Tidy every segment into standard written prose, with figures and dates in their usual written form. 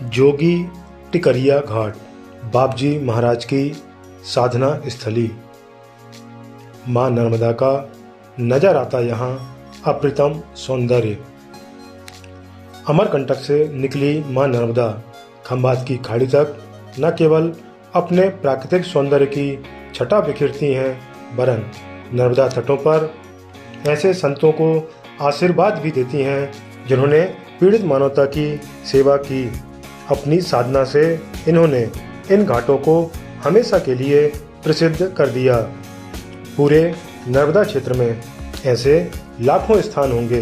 जोगी टिकरिया घाट, बापजी महाराज की साधना स्थली। माँ नर्मदा का नजर आता यहाँ अप्रतिम सौंदर्य। अमरकंटक से निकली माँ नर्मदा खंभात की खाड़ी तक न केवल अपने प्राकृतिक सौंदर्य की छटा बिखेरती हैं, वरन नर्मदा तटों पर ऐसे संतों को आशीर्वाद भी देती हैं जिन्होंने पीड़ित मानवता की सेवा की। अपनी साधना से इन्होंने इन घाटों को हमेशा के लिए प्रसिद्ध कर दिया। पूरे नर्मदा क्षेत्र में ऐसे लाखों स्थान होंगे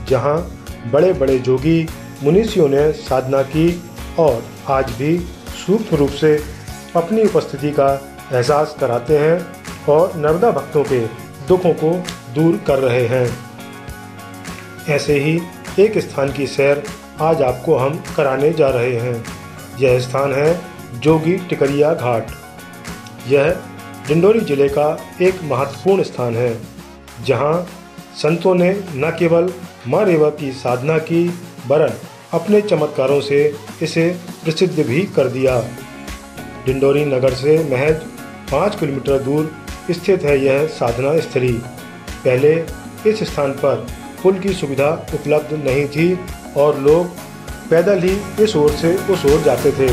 जहां बड़े बड़े जोगी मुनीषियों ने साधना की और आज भी सूक्ष्म रूप से अपनी उपस्थिति का एहसास कराते हैं और नर्मदा भक्तों के दुखों को दूर कर रहे हैं। ऐसे ही एक स्थान की सैर आज आपको हम कराने जा रहे हैं। यह स्थान है जोगी टिकरिया घाट। यह डिंडोरी जिले का एक महत्वपूर्ण स्थान है जहां संतों ने न केवल माँ रेवा की साधना की, वरन अपने चमत्कारों से इसे प्रसिद्ध भी कर दिया। डिंडोरी नगर से महज 5 किलोमीटर दूर स्थित है यह साधना स्थली। पहले इस स्थान पर पुल की सुविधा उपलब्ध नहीं थी और लोग पैदल ही इस ओर से उस ओर जाते थे।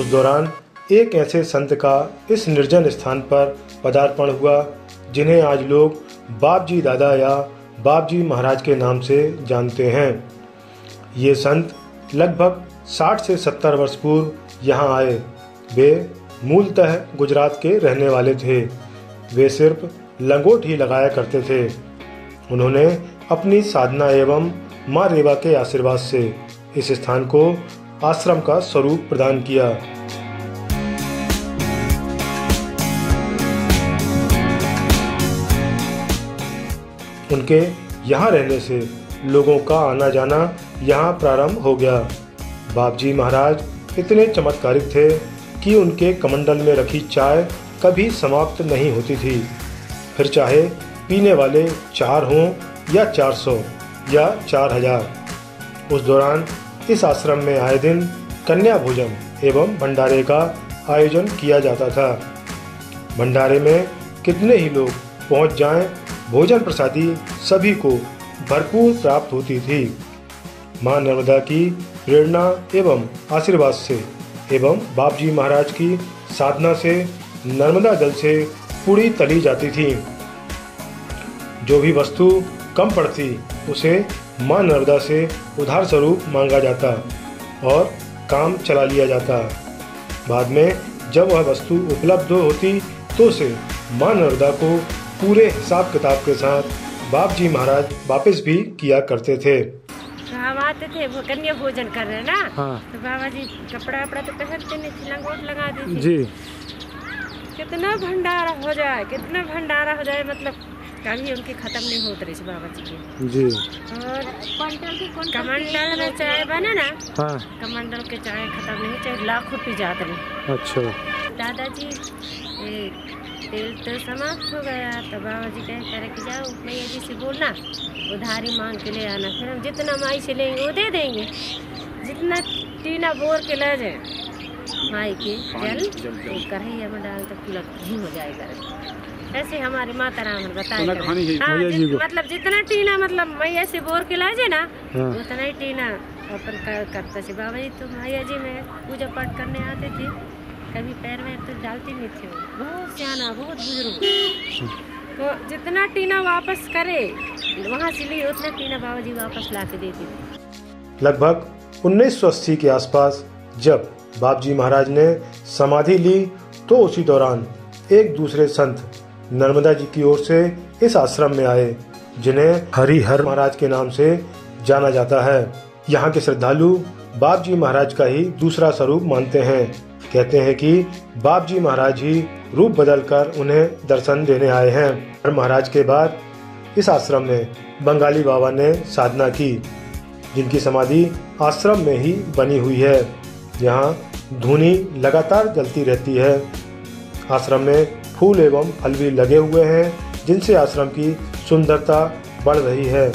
उस दौरान एक ऐसे संत का इस निर्जन स्थान पर पदार्पण हुआ जिन्हें आज लोग बापजी दादा या बापजी महाराज के नाम से जानते हैं। ये संत लगभग 60 से 70 वर्ष पूर्व यहाँ आए। वे मूलतः गुजरात के रहने वाले थे। वे सिर्फ लंगोट ही लगाया करते थे। उन्होंने अपनी साधना एवं माँ रेवा के आशीर्वाद से इस स्थान को आश्रम का स्वरूप प्रदान किया। उनके यहाँ रहने से लोगों का आना जाना यहाँ प्रारंभ हो गया। बापजी महाराज इतने चमत्कारिक थे कि उनके कमंडल में रखी चाय कभी समाप्त नहीं होती थी। फिर चाहे पीने वाले 4 हों या 400 या 4000। उस दौरान इस आश्रम में आए दिन कन्या भोजन एवं भंडारे का आयोजन किया जाता था। भंडारे में कितने ही लोग पहुंच जाएं, भोजन प्रसादी सभी को भरपूर प्राप्त होती थी। माँ नर्मदा की प्रेरणा एवं आशीर्वाद से एवं बापजी महाराज की साधना से नर्मदा जल से पूरी तली जाती थी। जो भी वस्तु कम पड़ती उसे माँ नर्मदा से उधार स्वरूप मांगा जाता और काम चला लिया जाता। बाद में जब वह वस्तु उपलब्ध होती तो उसे माँ नर्मदा को पूरे हिसाब किताब के साथ बापजी महाराज वापस भी किया करते थे। हम आते थे वो कन्या भोजन कर रहे ना। हाँ। तो बाबा जी कपड़ा वपड़ा तो पहनते नहीं थे, लंगोट लगा देते जी। कितना भंडारा हो जाए, कितना भंडारा हो जाए, मतलब कभी उनके खत्म नहीं होते रहे बाबा जी के। जी। और कमंडल में चाय बने ना। हाँ। कमंडल के चाय खत्म नहीं, चाहे लाखों पी जाते रहे। अच्छा। दादाजी तेल तो समाप्त हो गया तो बाबा जी कहे कि जाओ मैया जी से बोलना उधारी मांग के ले आना, फिर हम जितना माई से लेंगे वो दे देंगे। जितना टीना बोर के ले जाए माई के जल तो कढ़ैया में डाल तो पूरा घी हो जाएगा। ऐसे हमारी माता राम बताया। हाँ, मतलब जितना टीना मतलब मैया से बोर के ला जाए ना, उतना ही टीना अपन करता से। बाबा जी तो मैया जी में पूजा पाठ करने आते थे, कभी पैर में तो डालते नहीं थे। बहुत सियाना, बहुत बुजुर्ग। तो जितना टीना वापस करे वहाँ से लिए उतना टीना बाबा जी वापस ला के देते थे। लगभग 1980 के आसपास जब बापजी महाराज ने समाधि ली तो उसी दौरान एक दूसरे संत नर्मदा जी की ओर से इस आश्रम में आए जिन्हें हरिहर महाराज के नाम से जाना जाता है। यहाँ के श्रद्धालु बापजी महाराज का ही दूसरा स्वरूप मानते हैं। कहते हैं कि बापजी महाराज ही रूप बदलकर उन्हें दर्शन देने आए हैं। और महाराज के बाद इस आश्रम में बंगाली बाबा ने साधना की, जिनकी समाधि आश्रम में ही बनी हुई है। यहाँ धूनी लगातार जलती रहती है। आश्रम में फूल एवं फल भी लगे हुए हैं जिनसे आश्रम की सुंदरता बढ़ रही है।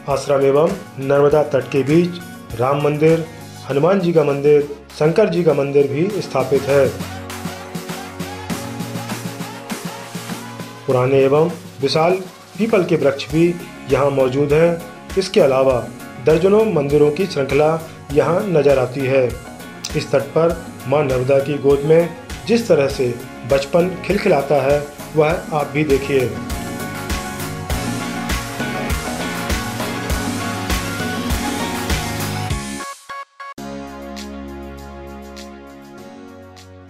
आश्रम एवं नर्मदा तट के बीच राम मंदिर, हनुमान जी का मंदिर, शंकर जी का मंदिर भी स्थापित है। पुराने एवं विशाल पीपल के वृक्ष भी यहाँ मौजूद हैं। इसके अलावा दर्जनों मंदिरों की श्रृंखला यहाँ नजर आती है। इस तट पर मां नर्मदा की गोद में जिस तरह से बचपन खिलखिलाता है वह आप भी देखिए।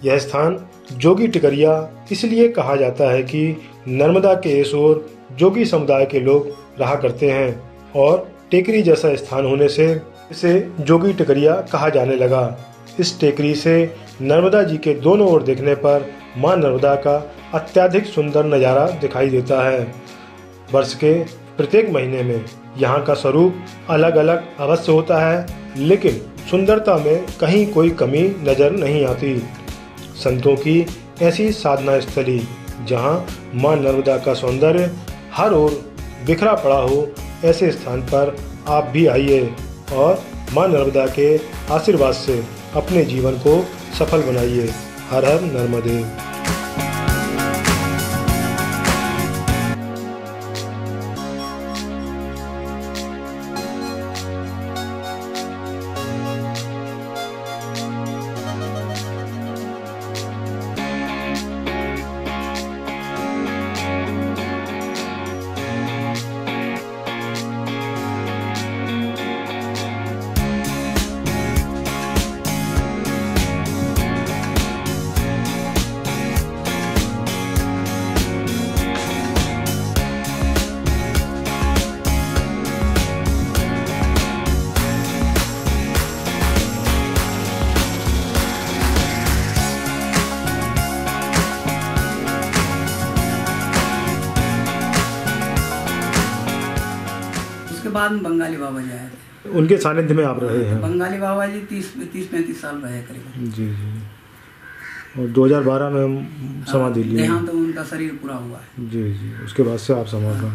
यह स्थान जोगी टिकरिया इसलिए कहा जाता है कि नर्मदा के इस ओर जोगी समुदाय के लोग रहा करते हैं और टेकरी जैसा स्थान होने से इसे जोगी टिकरिया कहा जाने लगा। इस टेकरी से नर्मदा जी के दोनों ओर देखने पर मां नर्मदा का अत्यधिक सुंदर नज़ारा दिखाई देता है। वर्ष के प्रत्येक महीने में यहाँ का स्वरूप अलग अलग अवश्य होता है, लेकिन सुंदरता में कहीं कोई कमी नजर नहीं आती। संतों की ऐसी साधना स्थली जहाँ मां नर्मदा का सौंदर्य हर ओर बिखरा पड़ा हो, ऐसे स्थान पर आप भी आइए और मां नर्मदा के आशीर्वाद से अपने जीवन को सफल बनाइए। हर हर नर्मदे। बाद में बंगाली बाबा जी आए थे। उनके सानिध्य में आप रहे हैं? बंगाली बाबा जी 30-35 साल रहे करीब। जी जी। और 2012 में समाधि ली? देहांत तो उनका शरीर पूरा हुआ है। जी जी, उसके बाद से आप समाधि।